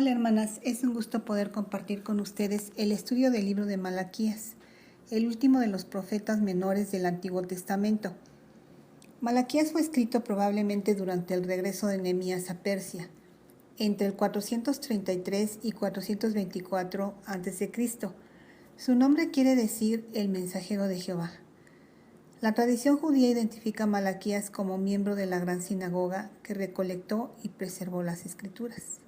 Hola hermanas, es un gusto poder compartir con ustedes el estudio del libro de Malaquías, el último de los profetas menores del Antiguo Testamento. Malaquías fue escrito probablemente durante el regreso de Nehemías a Persia, entre el 433 y 424 a.C. Su nombre quiere decir el mensajero de Jehová. La tradición judía identifica a Malaquías como miembro de la gran sinagoga que recolectó y preservó las escrituras.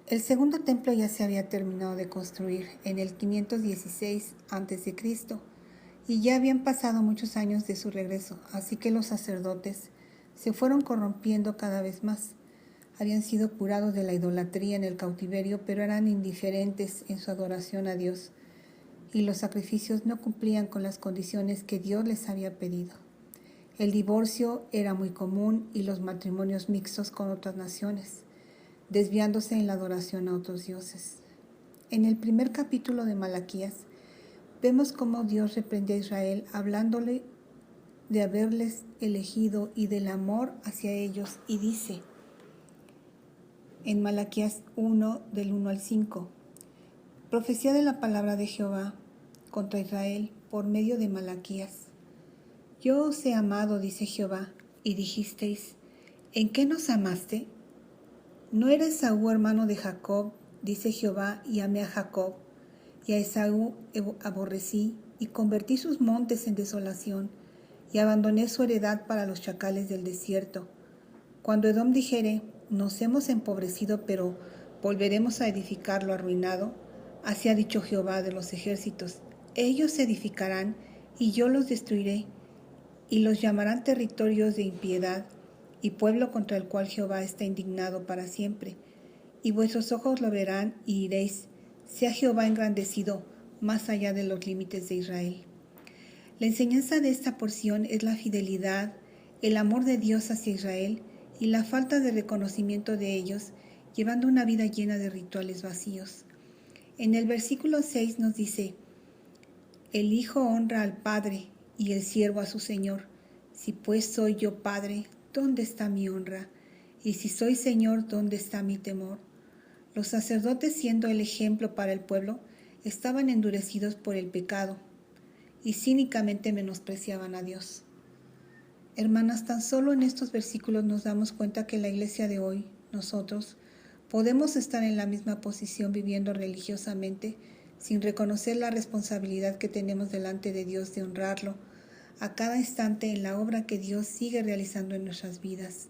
El segundo templo ya se había terminado de construir en el 516 a.C. y ya habían pasado muchos años de su regreso, así que los sacerdotes se fueron corrompiendo cada vez más. Habían sido curados de la idolatría en el cautiverio, pero eran indiferentes en su adoración a Dios, y los sacrificios no cumplían con las condiciones que Dios les había pedido. El divorcio era muy común y los matrimonios mixtos con otras naciones, desviándose en la adoración a otros dioses. En el primer capítulo de Malaquías, vemos cómo Dios reprende a Israel hablándole de haberles elegido y del amor hacia ellos, y dice en Malaquías 1, del 1 al 5, profecía de la palabra de Jehová contra Israel por medio de Malaquías. Yo os he amado, dice Jehová, y dijisteis, ¿en qué nos amaste? ¿No era Esaú hermano de Jacob? Dice Jehová, y amé a Jacob, y a Esaú aborrecí, y convertí sus montes en desolación, y abandoné su heredad para los chacales del desierto. Cuando Edom dijere, nos hemos empobrecido, pero volveremos a edificar lo arruinado, así ha dicho Jehová de los ejércitos, ellos se edificarán, y yo los destruiré, y los llamarán territorios de impiedad, y pueblo contra el cual Jehová está indignado para siempre. Y vuestros ojos lo verán y diréis, sea Jehová engrandecido más allá de los límites de Israel. La enseñanza de esta porción es la fidelidad, el amor de Dios hacia Israel y la falta de reconocimiento de ellos, llevando una vida llena de rituales vacíos. En el versículo 6 nos dice, el Hijo honra al Padre y el siervo a su Señor. Si pues soy yo Padre, ¿dónde está mi honra? Y si soy Señor, ¿dónde está mi temor? Los sacerdotes, siendo el ejemplo para el pueblo, estaban endurecidos por el pecado y cínicamente menospreciaban a Dios. Hermanas, tan solo en estos versículos nos damos cuenta que la iglesia de hoy, nosotros, podemos estar en la misma posición viviendo religiosamente sin reconocer la responsabilidad que tenemos delante de Dios de honrarlo a cada instante en la obra que Dios sigue realizando en nuestras vidas.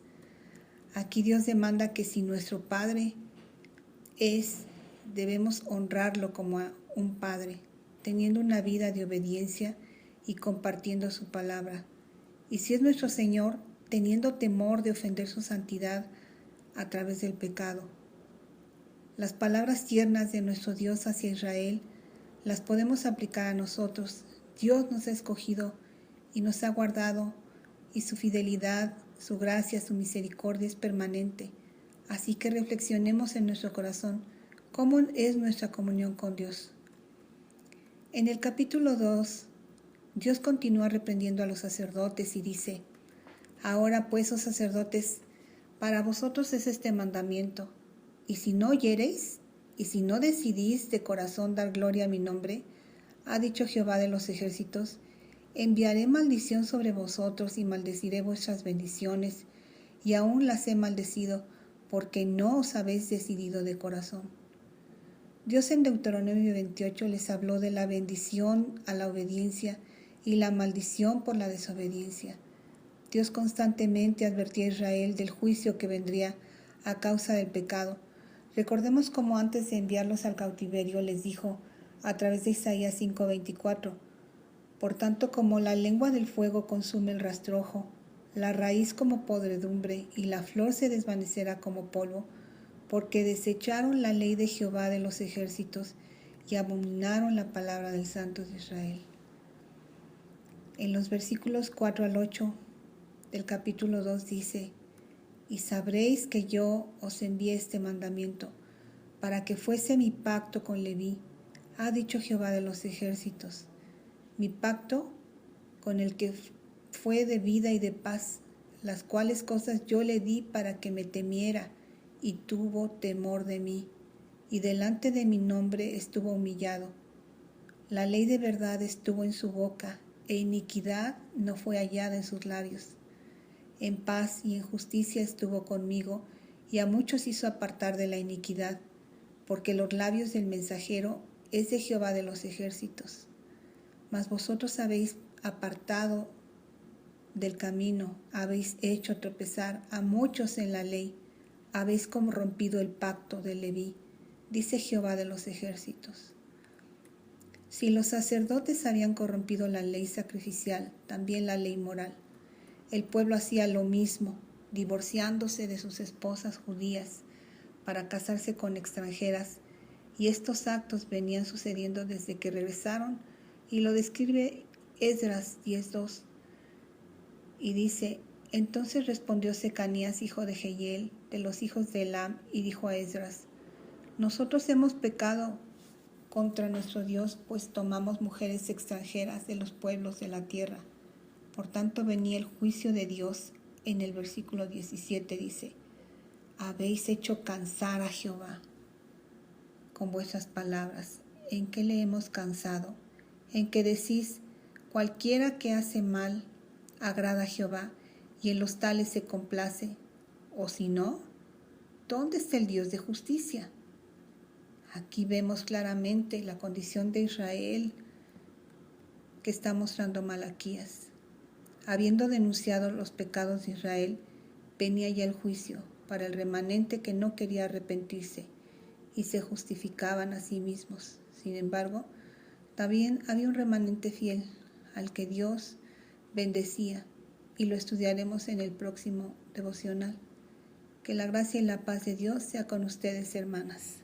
Aquí Dios demanda que si nuestro Padre debemos honrarlo como a un Padre, teniendo una vida de obediencia y compartiendo su palabra. Y si es nuestro Señor, teniendo temor de ofender su santidad a través del pecado. Las palabras tiernas de nuestro Dios hacia Israel las podemos aplicar a nosotros. Dios nos ha escogido y nos ha guardado, y su fidelidad, su gracia, su misericordia es permanente. Así que reflexionemos en nuestro corazón cómo es nuestra comunión con Dios. En el capítulo 2, Dios continúa reprendiendo a los sacerdotes y dice, ahora pues, oh sacerdotes, para vosotros es este mandamiento, y si no oyereis, y si no decidís de corazón dar gloria a mi nombre, ha dicho Jehová de los ejércitos, enviaré maldición sobre vosotros y maldeciré vuestras bendiciones, y aún las he maldecido, porque no os habéis decidido de corazón. Dios en Deuteronomio 28 les habló de la bendición a la obediencia y la maldición por la desobediencia. Dios constantemente advertía a Israel del juicio que vendría a causa del pecado. Recordemos cómo antes de enviarlos al cautiverio les dijo a través de Isaías 5:24, por tanto como la lengua del fuego consume el rastrojo, la raíz como podredumbre y la flor se desvanecerá como polvo, porque desecharon la ley de Jehová de los ejércitos y abominaron la palabra del Santo de Israel. En los versículos 4 al 8 del capítulo 2 dice, y sabréis que yo os envié este mandamiento, para que fuese mi pacto con Leví, ha dicho Jehová de los ejércitos, mi pacto con el que fue de vida y de paz, las cuales cosas yo le di para que me temiera y tuvo temor de mí, y delante de mi nombre estuvo humillado. La ley de verdad estuvo en su boca, e iniquidad no fue hallada en sus labios. En paz y en justicia estuvo conmigo, y a muchos hizo apartar de la iniquidad, porque los labios del mensajero es de Jehová de los ejércitos. Mas vosotros habéis apartado del camino, habéis hecho tropezar a muchos en la ley, habéis corrompido el pacto de Leví, dice Jehová de los ejércitos. Si los sacerdotes habían corrompido la ley sacrificial, también la ley moral. El pueblo hacía lo mismo, divorciándose de sus esposas judías para casarse con extranjeras, y estos actos venían sucediendo desde que regresaron, y lo describe Esdras 10:2, y dice: entonces respondió Secanías, hijo de Jehiel, de los hijos de Elam, y dijo a Esdras: nosotros hemos pecado contra nuestro Dios, pues tomamos mujeres extranjeras de los pueblos de la tierra. Por tanto venía el juicio de Dios. En el versículo 17 dice: habéis hecho cansar a Jehová con vuestras palabras. ¿En qué le hemos cansado? En que decís: cualquiera que hace mal agrada a Jehová, y en los tales se complace. O si no, ¿dónde está el Dios de justicia? Aquí vemos claramente la condición de Israel que está mostrando Malaquías. Habiendo denunciado los pecados de Israel, venía ya el juicio para el remanente que no quería arrepentirse y se justificaban a sí mismos. Sin embargo, también había un remanente fiel al que Dios bendecía, y lo estudiaremos en el próximo devocional. Que la gracia y la paz de Dios sea con ustedes, hermanas.